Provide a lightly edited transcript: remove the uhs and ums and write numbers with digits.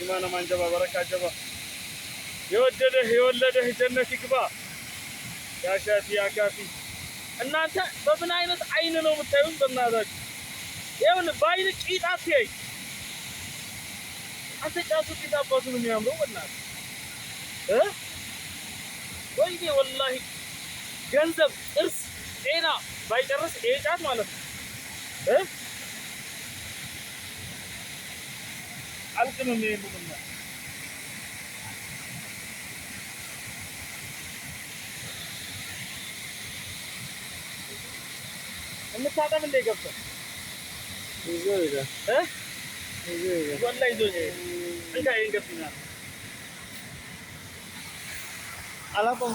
ኢማን ማንጀባ በረካ ጀባ የወደደህ የወለደህ ጀነት ይግባ። ያሻፊ ያካፊ እናንተ በምን አይነት አይን ነው የምታዩት? በእናታችሁ ይሁን በአይን ቂጣት ያይ አንተ ጫቱ ቂጣ አባቱ ነው የሚያምረው። በእናትህ ወይኔ ወላሂ ገንዘብ ጥርስ ጤና ባይጨርስ ይሄ ጫት ማለት ነው አልቅምም ይሄንና እንታጠብ እንደ ገብተህ ይዞ ይላል ይዞ ይላል ወላሂ ይዞ ይላል እንካ ይንገፍና አላቆም